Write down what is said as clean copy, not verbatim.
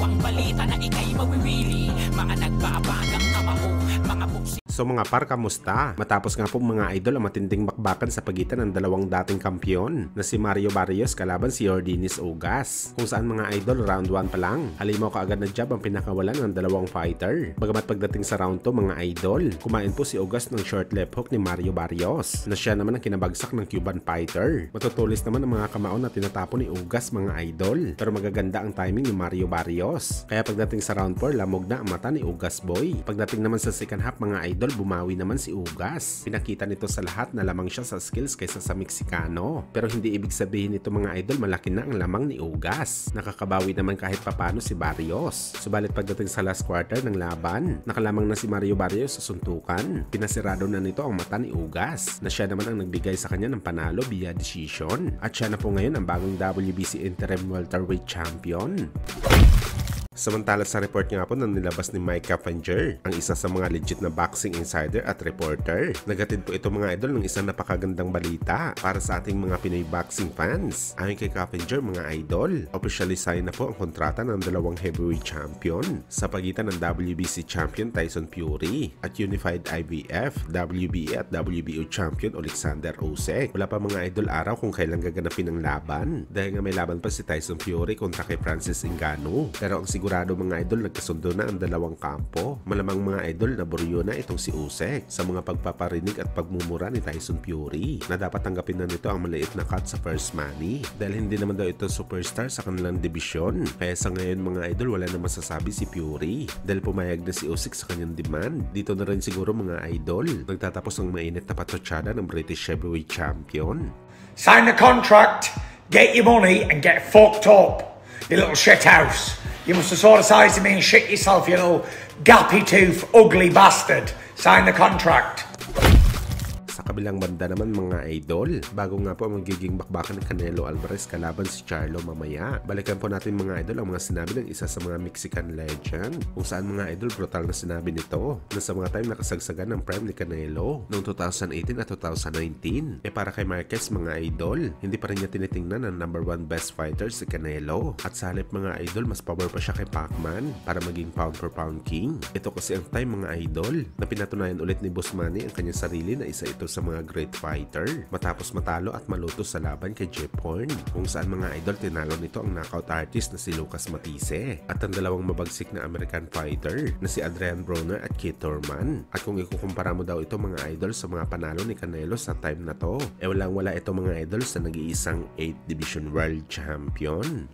ang balita na ikay mawiwili. Mga nagbabagang kamao, mga buksi. So mga par, kamusta? Matapos nga po mga idol ang matinding bakbakan sa pagitan ng dalawang dating kampiyon na si Mario Barrios kalaban si Yordenis Ugas, kung saan mga idol round 1 pa lang halimaw kaagad na jab ang pinakawalan ng dalawang fighter. Bagamat pagdating sa round 2 mga idol, kumain po si Ugas ng short left hook ni Mario Barrios na siya naman ang kinabagsak ng Cuban fighter. Matutulis naman ang mga kamao na tinatapon ni Ugas mga idol, pero magaganda ang timing ni Mario Barrios. Kaya pagdating sa round 4, lamog na ang mata ni Ugas boy. Pagdating naman sa second half mga idol, bumawi naman si Ugas. Pinakita nito sa lahat na lamang siya sa skills kaysa sa Meksikano. Pero hindi ibig sabihin nito mga idol malaki na ang lamang ni Ugas. Nakakabawi naman kahit papano si Barrios. Subalit pagdating sa last quarter ng laban, nakalamang na si Mario Barrios sa suntukan. Pinasirado na nito ang mata ni Ugas na siya naman ang nagbigay sa kanya ng panalo via decision. At siya na po ngayon ang bagong WBC Interim Welterweight Champion. Samantala sa report nga po na nilabas ni Mike Caffinger, ang isa sa mga legit na boxing insider at reporter. Nagatid po ito mga idol ng isang napakagandang balita para sa ating mga Pinoy boxing fans. Ayon kay Caffinger mga idol, officially sign na po ang kontrata ng dalawang heavyweight champion sa pagitan ng WBC champion Tyson Fury at Unified IBF, WBA at WBO champion Alexander Usyk. Wala pa mga idol araw kung kailan gaganapin ang laban dahil nga may laban pa si Tyson Fury kontra kay Francis Ngannou. Pero ang sigurado mga idol, nagkasundo na ang dalawang kampo. Malamang mga idol, naburyo na itong si Usyk sa mga pagpaparinig at pagmumura ni Tyson Fury na dapat tanggapin na nito ang maliit na cut sa first money dahil hindi naman daw ito superstar sa kanilang dibisyon. Kaya sa ngayon mga idol, wala na masasabi si Fury dahil pumayag na si Usyk sa kanyang demand. Dito na rin siguro mga idol, nagtatapos ang mainit na patotsada ng British heavyweight champion. Sign the contract, get your money and get fucked up, you little shithouse. You must have saw the size of me and shit yourself, you little gappy tooth, ugly bastard. Sign the contract. Sa kabilang banda naman mga idol, bago nga po ang magiging bakbakan ng Canelo Alvarez kalaban si Charlo mamaya, balikan po natin mga idol ang mga sinabi ng isa sa mga Mexican legend, kung saan mga idol brutal na sinabi nito na sa mga time nakasagsagan ng prime ni Canelo noong 2018 at 2019, para kay Marquez mga idol, hindi pa rin niya tinitingnan ang number 1 best fighter si Canelo, at sa halip mga idol mas power pa siya kay Pacman para maging pound for pound king. Ito kasi ang time mga idol na pinatunayan ulit ni Boss Manny ang kanyang sarili na isa ito sa mga great fighter matapos matalo at maluto sa laban kay Jeff Horn, kung saan mga idol tinalo nito ang knockout artist na si Lucas Matisse at ang dalawang mabagsik na American fighter na si Adrian Broner at Keith Thurman. At kung ikukumpara mo daw ito mga idol sa mga panalo ni Canelo sa time na to, walang wala ito mga idol sa nag-iisang 8th Division World Champion.